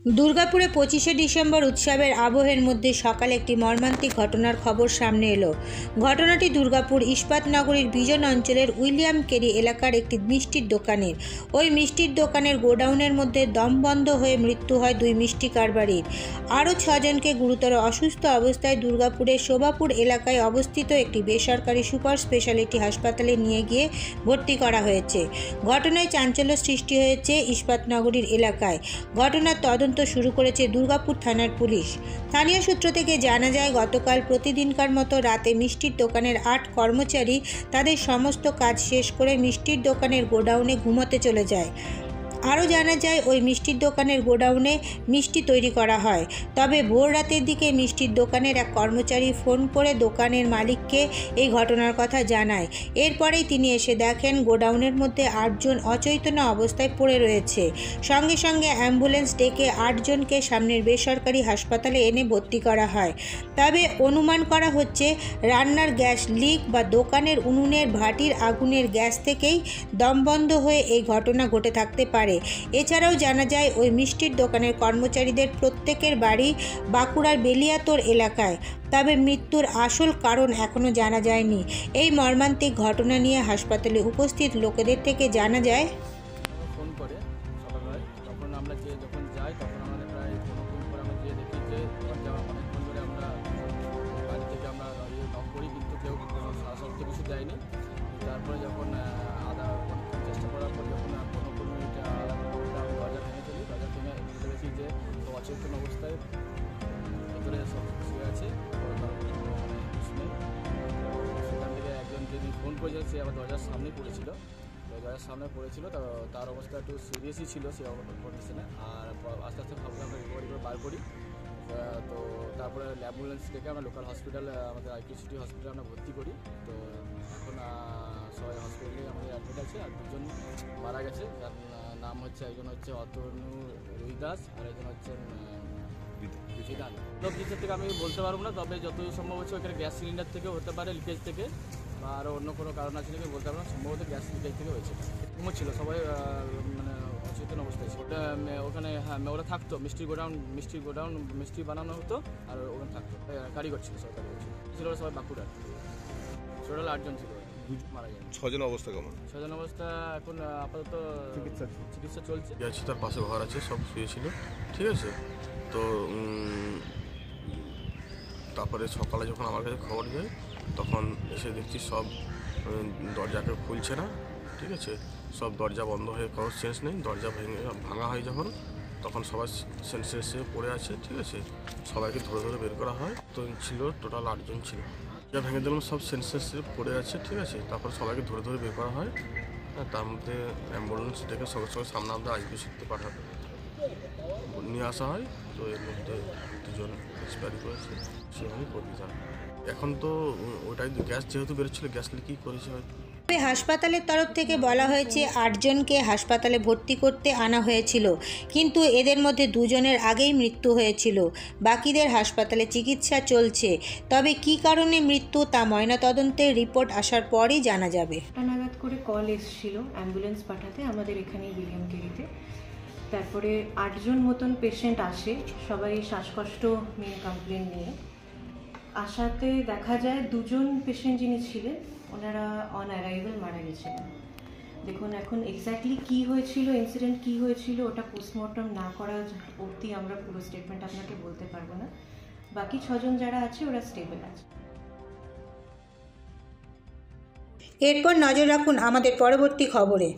দুর্গাপুরে 25শে ডিসেম্বর উৎসবের আবহের মধ্যে সকালে একটি মর্মান্তিক ঘটনার খবর সামনে এলো। ঘটনাটি দুর্গাপুর ইস্পাতনগরীর বিজন অঞ্চলের উইলিয়াম কেরি এলাকার একটি মিষ্টির দোকানের। ওই মিষ্টির দোকানের গোডাউনের মধ্যে দম বন্ধ হয়ে মৃত্যু হয় দুই মিষ্টি কারবারির। আরও 6 জনকে গুরুতর অসুস্থ অবস্থায় দুর্গাপুরের শোভাপুর এলাকায় অবস্থিত একটি বেসরকারি সুপার স্পেশালিটি হাসপাতালে নিয়ে গিয়ে ভর্তি করা হয়েছে। ঘটনায় চাঞ্চল্য সৃষ্টি হয়েছে ইস্পাতনগরীর এলাকায়। ঘটনার তদন্ত শুরু করেছে দুর্গাপুর থানার পুলিশ। স্থানীয় সূত্র থেকে জানা যায়, গতকাল প্রতিদিনকার মতো রাতে মিষ্টির দোকানের 8 কর্মচারী তাদের সমস্ত কাজ শেষ করে মিষ্টির দোকানের গোডাউনে ঘুমোতে চলে যায়। আরও জানা যায়, ওই মিষ্টির দোকানের গোডাউনে মিষ্টি তৈরি করা হয়। তবে ভোর রাতের দিকে মিষ্টির দোকানের এক কর্মচারী ফোন করে দোকানের মালিককে এই ঘটনার কথা জানায়। এরপরেই তিনি এসে দেখেন গোডাউনের মধ্যে 8 জন অচৈতন্য অবস্থায় পড়ে রয়েছে। সঙ্গে সঙ্গে অ্যাম্বুলেন্স ডেকে 8 জনকে সামনের বেসরকারি হাসপাতালে এনে ভর্তি করা হয়। তবে অনুমান করা হচ্ছে রান্নার গ্যাস লিক বা দোকানের উনুনের ভাটির আগুনের গ্যাস থেকেই দমবন্ধ হয়ে এই ঘটনা ঘটে থাকতে পারে। এছাড়াও জানা যায়, ওই মিষ্টির দোকানের কর্মচারীদের প্রত্যেকের বাড়ি বাঁকুড়ার বেলিয়াতোর এলাকায়। তবে মৃত্যুর আসল কারণ এখনও জানা যায়নি। এই মর্মান্তিক ঘটনা নিয়ে হাসপাতালে উপস্থিত লোকেদের থেকে জানা যায়, ফোন করে সকালবেলায় যখন আমরা যখন যাই তখন আমাদের প্রায় 15 পরে আমরা গিয়ে দেখি যে দরজা অনেকক্ষণ ধরে আমরা বাড়ি থেকে আমরা নক করি, কিন্তু কেউ কোনো সাহায্য কিছু দেয়নি। তারপরে যখন অনেকক্ষণ চেষ্টা করার পর যখন 15 মিনিট আমি দরজা ভেঙে ফেলি, দরজা ভেঙে দেখি যে অচেতন অবস্থায় ভেতরে সব শুয়ে আছে, শুনে সেখান থেকে একজন যিনি ফোন করেছিলেন সে আবার দরজার সামনেই পড়েছিল। দরজার সামনে পড়েছিল, তো তার অবস্থা একটু সিরিয়াসই ছিল সে কন্ডিশনে। আর আস্তে আস্তে ভাবলাম আমরা রিকভারি করে বার করি। তো তারপরে অ্যাম্বুলেন্স ডেকে আমরা লোকাল হসপিটাল, আমাদের আইকিউ সিটি হসপিটালে আমরা ভর্তি করি। তো এখন সবাই হসপিটালে আমাদের অ্যাডমিট আছে। আর 2 জন মারা গেছে, যার নাম হচ্ছে, একজন হচ্ছে অতনু রুইদাস আর একজন হচ্ছেন বিধান। সব কিছুর থেকে আমি বলতে পারবো না, তবে যত সম্ভব হচ্ছে ওইখানে গ্যাস সিলিন্ডার থেকে হতে পারে, লিকেজ থেকে, বা আরও অন্য কোনো কারণ আছে নাকি বলতে পারবো না। সম্ভবত গ্যাস লিকেজ থেকে হয়েছে। ঘুমোচ্ছিল সবাই, মানে অচেতন অবস্থায় ছিল। ওখানে হ্যাঁ ওরা থাকতো, মিষ্টির গোডাউন মিষ্টি বানানো হতো, আর ওখানে থাকতো, কারিগর ছিল, সবাই কারিগর ছিল সবাই বাঁকুড়ার। টোটাল 8 জন ছিল, মারা যায়। 6 জন অবস্থা কেমন? 6 জন অবস্থা এখন আপাতত চিকিৎসা চলছে। তার পাশে ঘর আছে, সব শুয়েছিল, ঠিক আছে। তো তারপরে সকালে যখন আমার কাছে খবর যায়, তখন এসে দেখছি সব দরজাকে খুলছে না, ঠিক আছে। সব দরজা বন্ধ হয়ে কোনো সেন্স নেই। দরজা ভাঙা হয় যখন, তখন সবাই সেন্সে পড়ে আছে, ঠিক আছে। সবাইকে ধরে ধরে বের করা হয়। তো ছিল টোটাল 8 জন ছিল। যা ভেঙে দিলাম সব সেন্সে পড়ে আছে, ঠিক আছে। তারপর সবাইকে ধরে ধরে বের করা হয়। তার মধ্যে অ্যাম্বুলেন্স ডেকে সঙ্গে সঙ্গে সামনে আমরা আইকিউ সিটিতে নিয়ে আসা হয়। তো এর মধ্যে 2 জন এক্সপায়ারি করেছে, সেভাবেই করবি তারা। এখন তো ওটাই গ্যাস যেহেতু বেরোচ্ছিলো, গ্যাস লিকই করেছে হয়তো। হাসপাতালের তরফ থেকে বলা হয়েছে 8 জনকে হাসপাতালে ভর্তি করতে আনা হয়েছিল, কিন্তু এদের মধ্যে 2 জনের আগেই মৃত্যু হয়েছিল। বাকিদের হাসপাতালে চিকিৎসা চলছে। তবে কী কারণে মৃত্যু তা ময়নাতদন্তের রিপোর্ট আসার পরই জানা যাবে। নাগাদ করে কল এসেছিল অ্যাম্বুলেন্স পাঠাতে আমাদের এখানে উইলিয়াম কেরিতে। তারপরে 8 জন মতন পেশেন্ট আসে, সবাই শ্বাসকষ্ট নিয়ে কমপ্লেন নিয়ে। আসাতে দেখা যায় 2 জন পেশেন্ট যিনি ছিলেন ওনারা অন অ্যারাইভাল মারা গেছিলেন। দেখুন, এখন এক্স্যাক্টলি কী হয়েছিল, ইনসিডেন্ট কী হয়েছিল, ওটা পোস্টমর্টম না করা অবধি আমরা পুরো স্টেটমেন্ট আপনাকে বলতে পারবো না। বাকি 6 জন যারা আছে ওরা স্টেবল আছে। এরপর নজর রাখুন আমাদের পরবর্তী খবরে।